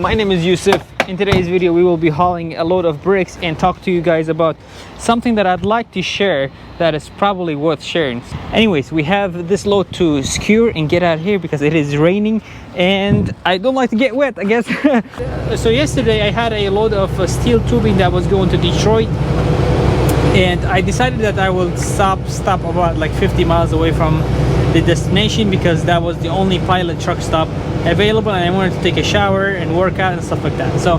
My name is Yusuf. In today's video we will be hauling a load of bricks and talk to you guys about something that I'd like to share that is probably worth sharing. Anyways, we have this load to secure and get out of here because it is raining and I don't like to get wet, I guess. So yesterday I had a load of steel tubing that was going to Detroit, and I decided that I will stop about like 50 miles away from the destination because that was the only Pilot truck stop available, and I wanted to take a shower and work out and stuff like that. So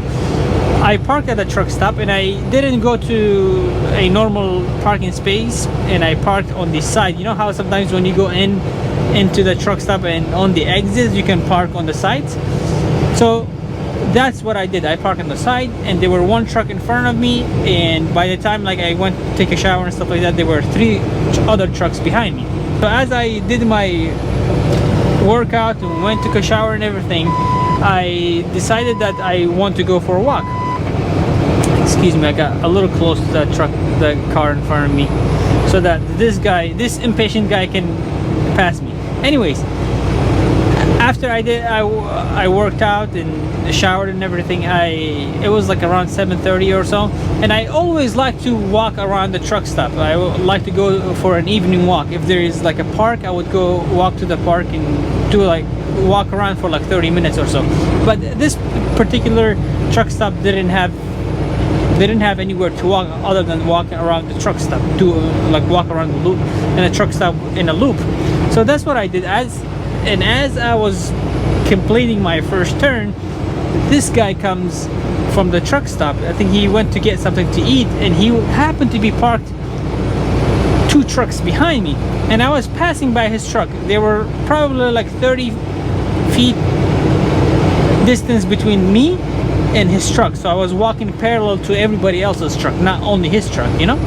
I parked at the truck stop and I didn't go to a normal parking space, and I parked on the side. You know how sometimes when you go into the truck stop and on the exits you can park on the sides? So that's what I did. I parked on the side and there were one truck in front of me, and by the time like I went to take a shower and stuff like that, there were three other trucks behind me. So as I did my workout and went to a shower and everything, I decided that I want to go for a walk. Excuse me, I got a little close to that truck, the car in front of me, so that this impatient guy can pass me. Anyways, after I worked out and showered and everything, it was like around 7:30 or so, and I always like to walk around the truck stop. I would like to go for an evening walk. If there is like a park, I would go walk to the park and walk around for like 30 minutes or so. But this particular truck stop didn't have anywhere to walk other than walking around the truck stop, to like walk around the loop and a truck stop in a loop. So that's what I did. As I was completing my first turn, this guy comes from the truck stop. I think he went to get something to eat, and he happened to be parked two trucks behind me, and I was passing by his truck. There were probably like 30 feet distance between me and his truck, so I was walking parallel to everybody else's truck, not only his truck, you know.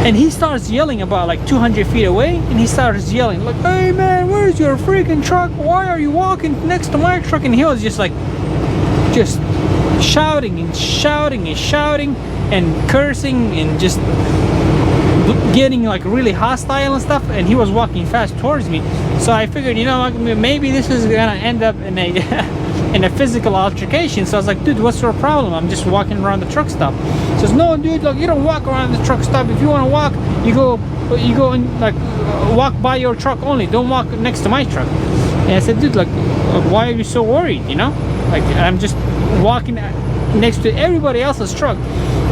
And he starts yelling about like 200 feet away, and he starts yelling like, "Hey man, where's your freaking truck? Why are you walking next to my truck?" And he was just shouting and cursing and just getting like really hostile and stuff, and he was walking fast towards me. So I figured, you know, maybe this is gonna end up in a in a physical altercation. So I was like, "Dude, what's your problem? I'm just walking around the truck stop." He says, "No dude, like, you don't walk around the truck stop. If you want to walk, you go and like walk by your truck only. Don't walk next to my truck." And I said, "Dude, like, why are you so worried, you know? Like, I'm just walking next to everybody else's truck."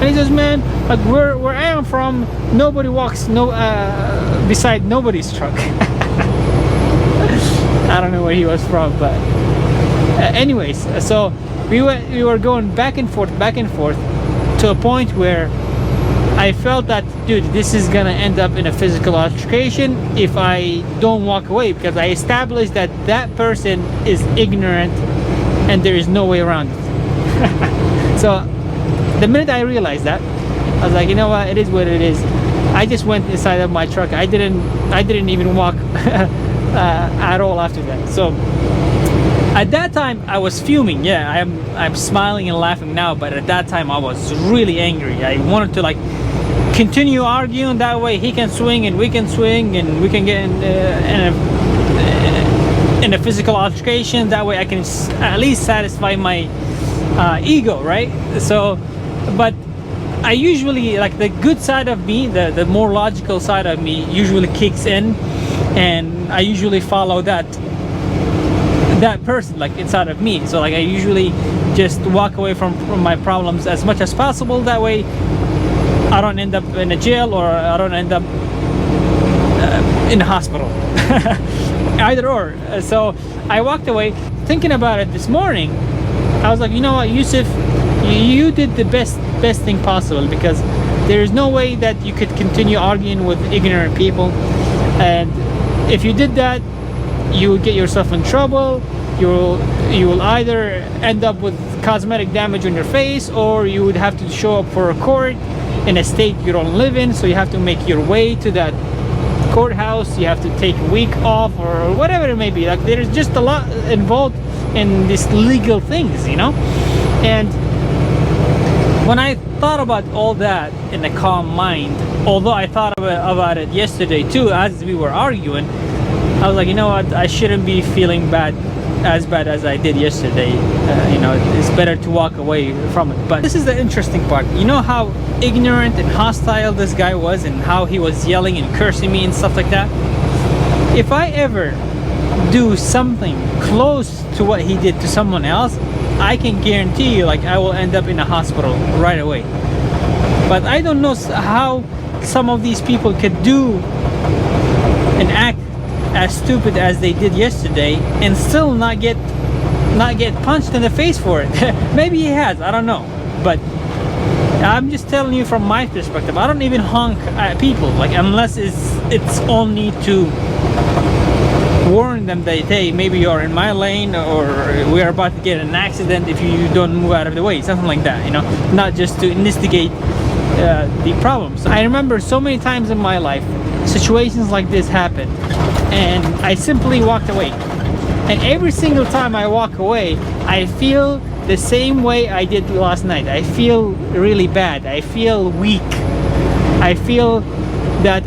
And he says, "Man, like where I am from, nobody walks beside nobody's truck." I don't know where he was from, but anyways, so we were going back and forth to a point where I felt that, dude, this is gonna end up in a physical altercation if I don't walk away, because I established that that person is ignorant and there is no way around it. So the minute I realized that, I was like, you know what, it is what it is. I just went inside of my truck. I didn't even walk at all after that. So at that time I was fuming. Yeah, I'm smiling and laughing now, but at that time I was really angry. I wanted to like continue arguing. That way he can swing and we can swing and we can get in a physical altercation. That way I can at least satisfy my ego, right? So, but I usually, like, the good side of me, the more logical side of me usually kicks in, and I usually follow that person like inside of me. So like I usually just walk away from my problems as much as possible. That way I don't end up in a jail, or I don't end up in the hospital. Either or. So I walked away. Thinking about it this morning, I was like, you know what, Yusuf, you did the best thing possible, because there is no way that you could continue arguing with ignorant people, and if you did that, you will get yourself in trouble. You will either end up with cosmetic damage on your face, or you would have to show up for a court in a state you don't live in, so you have to make your way to that courthouse. You have to take a week off or whatever it may be. Like, there's just a lot involved in these legal things, you know. And when I thought about all that in a calm mind, although I thought about it yesterday too as we were arguing, I was like, you know what, I shouldn't be feeling bad as bad as I did yesterday. You know, it's better to walk away from it. But this is the interesting part. You know how ignorant and hostile this guy was, and how he was yelling and cursing me and stuff like that? If I ever do something close to what he did to someone else, I can guarantee you, like, I will end up in a hospital right away. But I don't know how some of these people could do and act as stupid as they did yesterday and still not get punched in the face for it. Maybe he has, I don't know, but I'm just telling you from my perspective. I don't even honk at people, like, unless it's only to warn them that, hey, maybe you're in my lane, or we are about to get in an accident if you don't move out of the way, something like that, you know, not just to instigate the problems. I remember so many times in my life situations like this happen, and I simply walked away, and every single time I walk away I feel the same way I did last night. I feel really bad, I feel weak, I feel that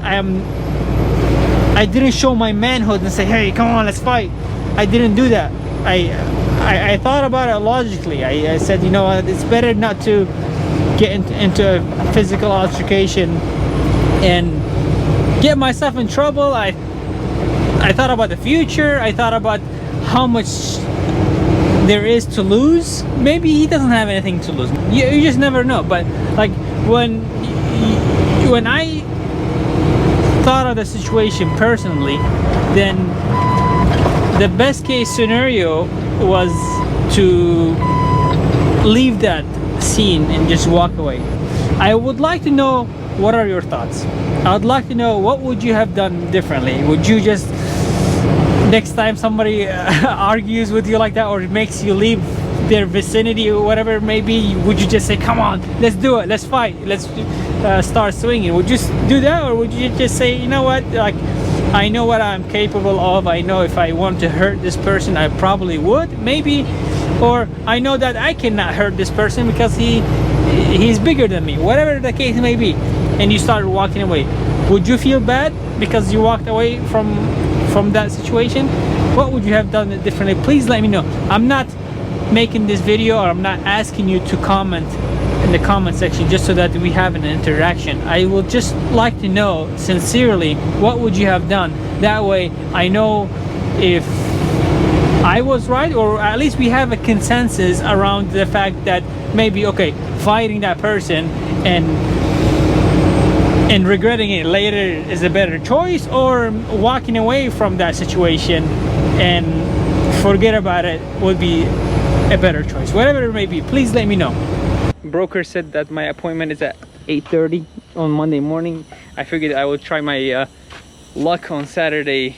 I didn't show my manhood and say, hey, come on, let's fight. I didn't do that. I thought about it logically. I said, you know what, it's better not to get into a physical altercation and get myself in trouble. I thought about the future. I thought about how much there is to lose. Maybe he doesn't have anything to lose. You just never know. But like when I thought of the situation personally, then the best case scenario was to leave that scene and just walk away. I would like to know, what are your thoughts? I would like to know, what would you have done differently? Would you just, next time somebody argues with you like that, or makes you leave their vicinity or whatever it may be, would you just say, come on, let's do it, let's fight, let's start swinging? Would you just do that, or would you just say, you know what, like, I know what I'm capable of, I know if I want to hurt this person I probably would, maybe, or I know that I cannot hurt this person because he's bigger than me, whatever the case may be, and you started walking away. Would you feel bad because you walked away from that situation? What would you have done differently? Please let me know. I'm not making this video, or I'm not asking you to comment in the comment section just so that we have an interaction. I would just like to know sincerely, what would you have done? That way I know if I was right, or at least we have a consensus around the fact that maybe, okay, fighting that person and regretting it later is a better choice, or walking away from that situation and forget about it would be a better choice. Whatever it may be, please let me know. Broker said that my appointment is at 8:30 on Monday morning. I figured I would try my luck on Saturday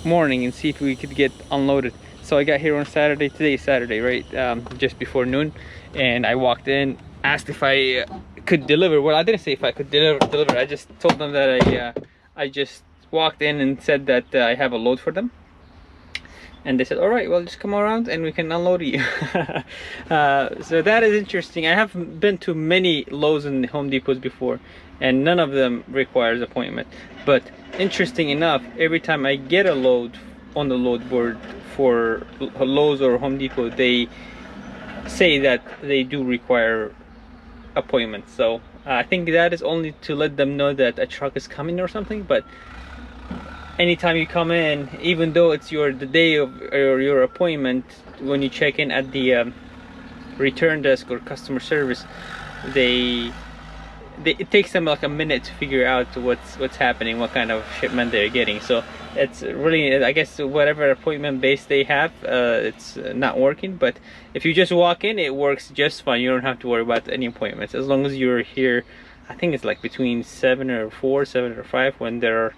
morning and see if we could get unloaded. So I got here on Saturday. Today is Saturday, right? Just before noon, and I walked in, asked if I could deliver. Well, I didn't say if I could deliver. I just told them that I just walked in and said that I have a load for them, and they said, all right, well, just come around and we can unload you. So that is interesting. I have been to many Lowe's and Home Depots before, and none of them requires appointment. But interesting enough, every time I get a load on the load board for Lowe's or Home Depot, they say that they do require appointments. So I think that is only to let them know that a truck is coming or something. But anytime you come in, even though it's the day of your appointment, when you check in at the return desk or customer service, it takes them like a minute to figure out what's happening, what kind of shipment they're getting. So it's really, I guess, whatever appointment base they have, it's not working. But if you just walk in, it works just fine. You don't have to worry about any appointments, as long as you're here. I think it's like between 7 or 5 when there are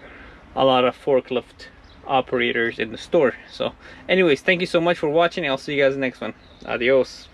a lot of forklift operators in the store. So anyways, thank you so much for watching. I'll see you guys next one. Adios.